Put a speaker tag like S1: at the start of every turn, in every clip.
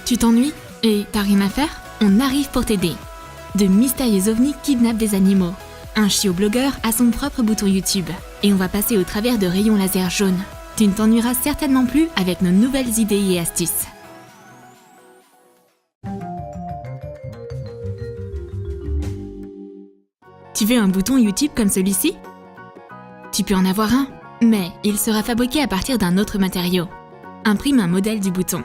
S1: Tu t'ennuies et t'as rien à faire? On arrive pour t'aider. De mystérieux ovnis kidnappent des animaux. Un chiot-blogueur a son propre bouton YouTube. Et on va passer au travers de rayons laser jaunes. Tu ne t'ennuieras certainement plus avec nos nouvelles idées et astuces. Tu veux un bouton YouTube comme celui-ci? Tu peux en avoir un, mais il sera fabriqué à partir d'un autre matériau. Imprime un modèle du bouton.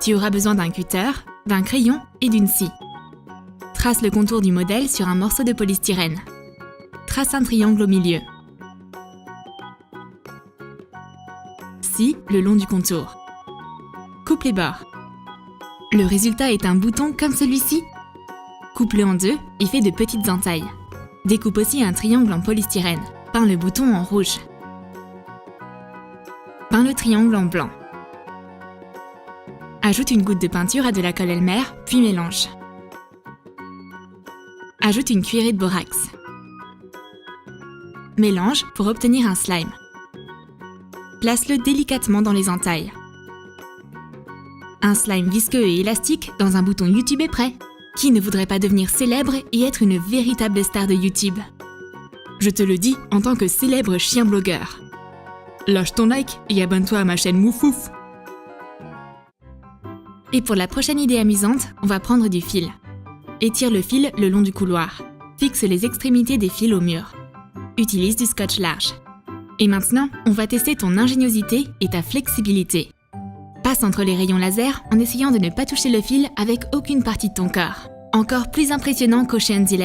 S1: Tu auras besoin d'un cutter, d'un crayon et d'une scie. Trace le contour du modèle sur un morceau de polystyrène. Trace un triangle au milieu. Scie le long du contour. Coupe les bords. Le résultat est un bouton comme celui-ci. Coupe-le en deux et fais de petites entailles. Découpe aussi un triangle en polystyrène. Peins le bouton en rouge. Peins le triangle en blanc. Ajoute une goutte de peinture à de la colle Elmer, puis mélange. Ajoute une cuillerée de borax. Mélange pour obtenir un slime. Place-le délicatement dans les entailles. Un slime visqueux et élastique dans un bouton YouTube est prêt. Qui ne voudrait pas devenir célèbre et être une véritable star de YouTube? Je te le dis en tant que célèbre chien blogueur. Lâche ton like et abonne-toi à ma chaîne Moufouf. Et pour la prochaine idée amusante, on va prendre du fil. Étire le fil le long du couloir. Fixe les extrémités des fils au mur. Utilise du scotch large. Et maintenant, on va tester ton ingéniosité et ta flexibilité. Passe entre les rayons laser en essayant de ne pas toucher le fil avec aucune partie de ton corps. Encore plus impressionnant qu'Ocean's 11.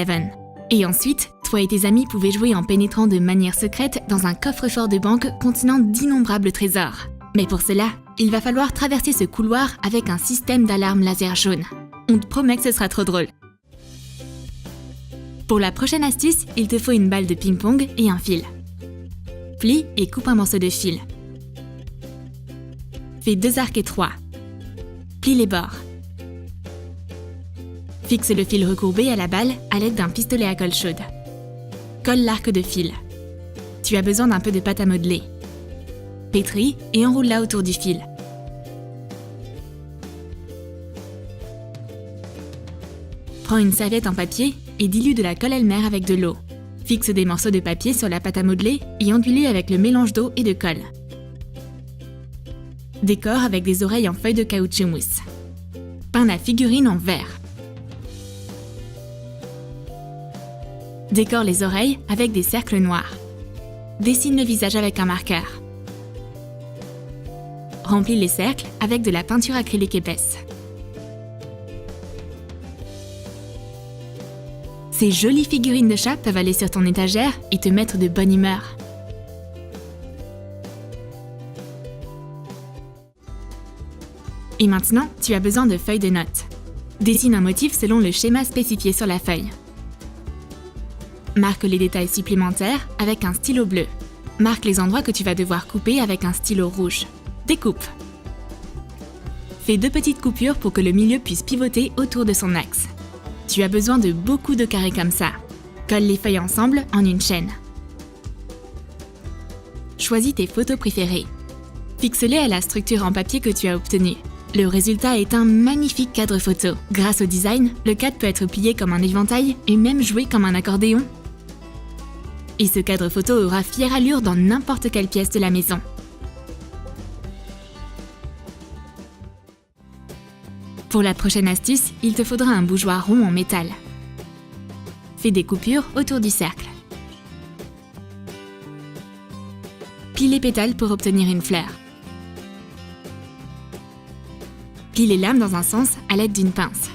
S1: Et ensuite, toi et tes amis pouvez jouer en pénétrant de manière secrète dans un coffre-fort de banque contenant d'innombrables trésors. Mais pour cela, il va falloir traverser ce couloir avec un système d'alarme laser jaune. On te promet que ce sera trop drôle. Pour la prochaine astuce, il te faut une balle de ping-pong et un fil. Plie et coupe un morceau de fil. Fais 2 arcs étroits. Plie les bords. Fixe le fil recourbé à la balle à l'aide d'un pistolet à colle chaude. Colle l'arc de fil. Tu as besoin d'un peu de pâte à modeler. Pétris et enroule-la autour du fil. Prends une serviette en papier et dilue de la colle Elmer avec de l'eau. Fixe des morceaux de papier sur la pâte à modeler et enduis-les avec le mélange d'eau et de colle. Décore avec des oreilles en feuilles de caoutchouc mousse. Peins la figurine en vert. Décore les oreilles avec des cercles noirs. Dessine le visage avec un marqueur. Remplis les cercles avec de la peinture acrylique épaisse. Ces jolies figurines de chat peuvent aller sur ton étagère et te mettre de bonne humeur. Et maintenant, tu as besoin de feuilles de notes. Dessine un motif selon le schéma spécifié sur la feuille. Marque les détails supplémentaires avec un stylo bleu. Marque les endroits que tu vas devoir couper avec un stylo rouge. Découpe. Fais 2 petites coupures pour que le milieu puisse pivoter autour de son axe. Tu as besoin de beaucoup de carrés comme ça. Colle les feuilles ensemble en une chaîne. Choisis tes photos préférées. Fixe-les à la structure en papier que tu as obtenue. Le résultat est un magnifique cadre photo. Grâce au design, le cadre peut être plié comme un éventail et même joué comme un accordéon. Et ce cadre photo aura fière allure dans n'importe quelle pièce de la maison. Pour la prochaine astuce, il te faudra un bougeoir rond en métal. Fais des coupures autour du cercle. Plie les pétales pour obtenir une fleur. Plie les lames dans un sens à l'aide d'une pince.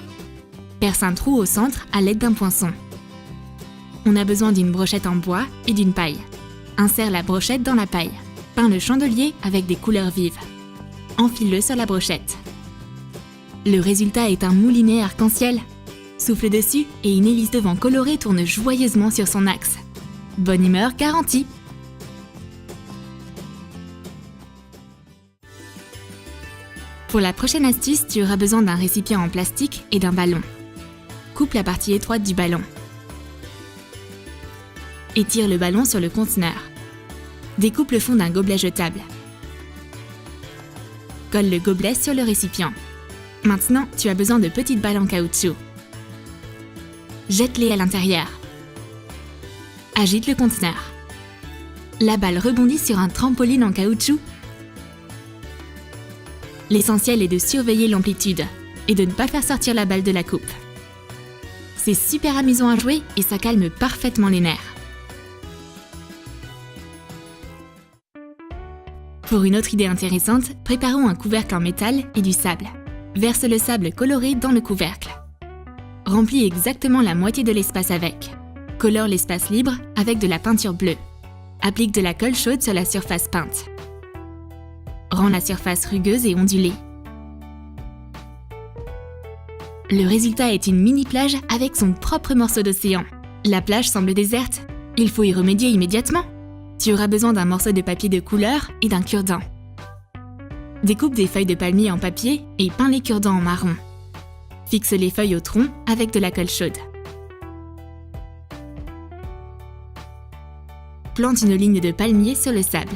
S1: Perce un trou au centre à l'aide d'un poinçon. On a besoin d'une brochette en bois et d'une paille. Insère la brochette dans la paille. Peins le chandelier avec des couleurs vives. Enfile-le sur la brochette. Le résultat est un moulinet arc-en-ciel. Souffle dessus et une hélice de vent colorée tourne joyeusement sur son axe. Bonne humeur garantie! Pour la prochaine astuce, tu auras besoin d'un récipient en plastique et d'un ballon. Coupe la partie étroite du ballon. Étire le ballon sur le conteneur. Découpe le fond d'un gobelet jetable. Colle le gobelet sur le récipient. Maintenant, tu as besoin de petites balles en caoutchouc. Jette-les à l'intérieur. Agite le conteneur. La balle rebondit sur un trampoline en caoutchouc. L'essentiel est de surveiller l'amplitude et de ne pas faire sortir la balle de la coupe. C'est super amusant à jouer et ça calme parfaitement les nerfs. Pour une autre idée intéressante, préparons un couvercle en métal et du sable. Verse le sable coloré dans le couvercle. Remplis exactement la moitié de l'espace avec. Colore l'espace libre avec de la peinture bleue. Applique de la colle chaude sur la surface peinte. Rends la surface rugueuse et ondulée. Le résultat est une mini-plage avec son propre morceau d'océan. La plage semble déserte. Il faut y remédier immédiatement. Tu auras besoin d'un morceau de papier de couleur et d'un cure-dent. Découpe des feuilles de palmier en papier et peins les cure-dents en marron. Fixe les feuilles au tronc avec de la colle chaude. Plante une ligne de palmier sur le sable.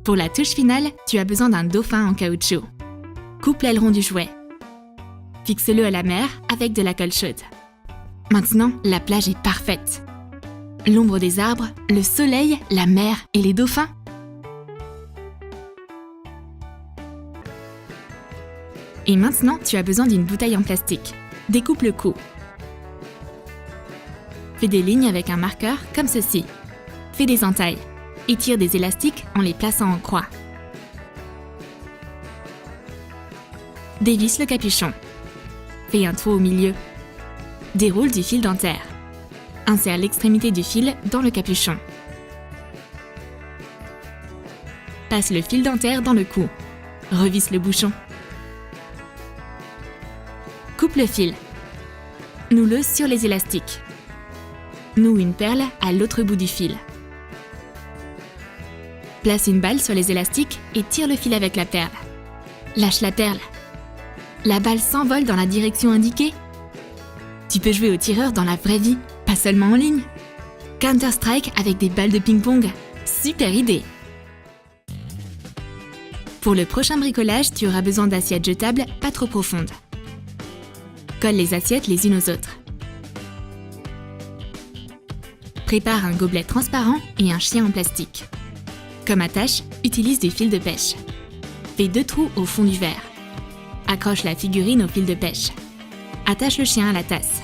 S1: Pour la touche finale, tu as besoin d'un dauphin en caoutchouc. Coupe l'aileron du jouet. Fixe-le à la mer avec de la colle chaude. Maintenant, la plage est parfaite. L'ombre des arbres, le soleil, la mer et les dauphins. Et maintenant, tu as besoin d'une bouteille en plastique. Découpe le cou. Fais des lignes avec un marqueur comme ceci. Fais des entailles. Étire des élastiques en les plaçant en croix. Dévisse le capuchon. Fais un trou au milieu. Déroule du fil dentaire. Insère l'extrémité du fil dans le capuchon. Passe le fil dentaire dans le cou. Revisse le bouchon. Coupe le fil. Noue-le sur les élastiques. Noue une perle à l'autre bout du fil. Place une balle sur les élastiques et tire le fil avec la perle. Lâche la perle. La balle s'envole dans la direction indiquée. Tu peux jouer au tireur dans la vraie vie, pas seulement en ligne. Counter-Strike avec des balles de ping-pong. Super idée! Pour le prochain bricolage, tu auras besoin d'assiettes jetables pas trop profondes. Colle les assiettes les unes aux autres. Prépare un gobelet transparent et un chien en plastique. Comme attache, utilise du fil de pêche. Fais 2 trous au fond du verre. Accroche la figurine au fil de pêche. Attache le chien à la tasse.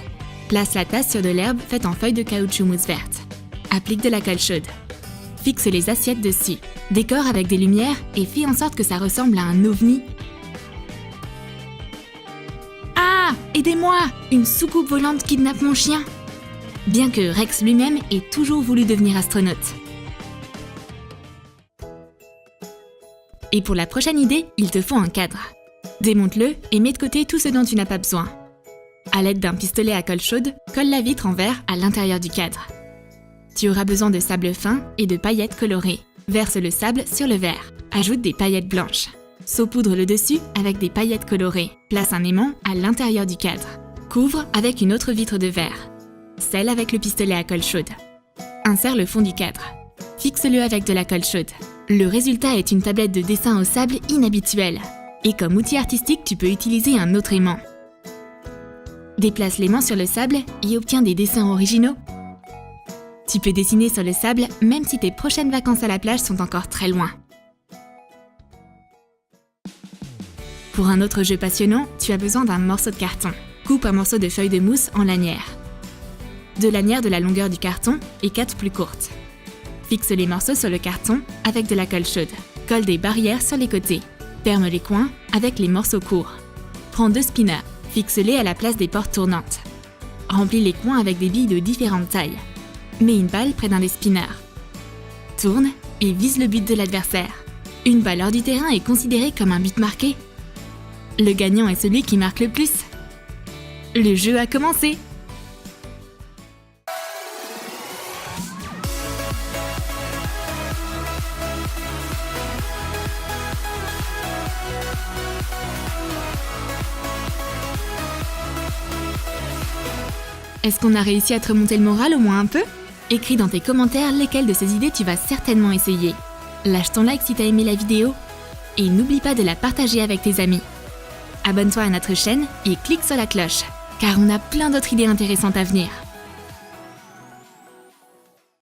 S1: Place la tasse sur de l'herbe faite en feuilles de caoutchouc mousse verte. Applique de la colle chaude. Fixe les assiettes dessus. Décore avec des lumières et fais en sorte que ça ressemble à un ovni. Ah! Aidez-moi! Une soucoupe volante kidnappe mon chien! Bien que Rex lui-même ait toujours voulu devenir astronaute. Et pour la prochaine idée, il te faut un cadre. Démonte-le et mets de côté tout ce dont tu n'as pas besoin. À l'aide d'un pistolet à colle chaude, colle la vitre en verre à l'intérieur du cadre. Tu auras besoin de sable fin et de paillettes colorées. Verse le sable sur le verre. Ajoute des paillettes blanches. Saupoudre le dessus avec des paillettes colorées. Place un aimant à l'intérieur du cadre. Couvre avec une autre vitre de verre. Scelle avec le pistolet à colle chaude. Insère le fond du cadre. Fixe-le avec de la colle chaude. Le résultat est une tablette de dessin au sable inhabituelle. Et comme outil artistique, tu peux utiliser un autre aimant. Déplace l'aimant sur le sable et obtiens des dessins originaux. Tu peux dessiner sur le sable même si tes prochaines vacances à la plage sont encore très loin. Pour un autre jeu passionnant, tu as besoin d'un morceau de carton. Coupe un morceau de feuille de mousse en lanières. 2 lanières de la longueur du carton et 4 plus courtes. Fixe les morceaux sur le carton avec de la colle chaude. Colle des barrières sur les côtés. Ferme les coins avec les morceaux courts. Prends 2 spinners. Fixe-les à la place des portes tournantes. Remplis les coins avec des billes de différentes tailles. Mets une balle près d'un des spinners. Tourne et vise le but de l'adversaire. Une balle hors du terrain est considérée comme un but marqué. Le gagnant est celui qui marque le plus. Le jeu a commencé! Est-ce qu'on a réussi à te remonter le moral au moins un peu? Écris dans tes commentaires lesquelles de ces idées tu vas certainement essayer. Lâche ton like si t'as aimé la vidéo et n'oublie pas de la partager avec tes amis. Abonne-toi à notre chaîne et clique sur la cloche, car on a plein d'autres idées intéressantes à venir.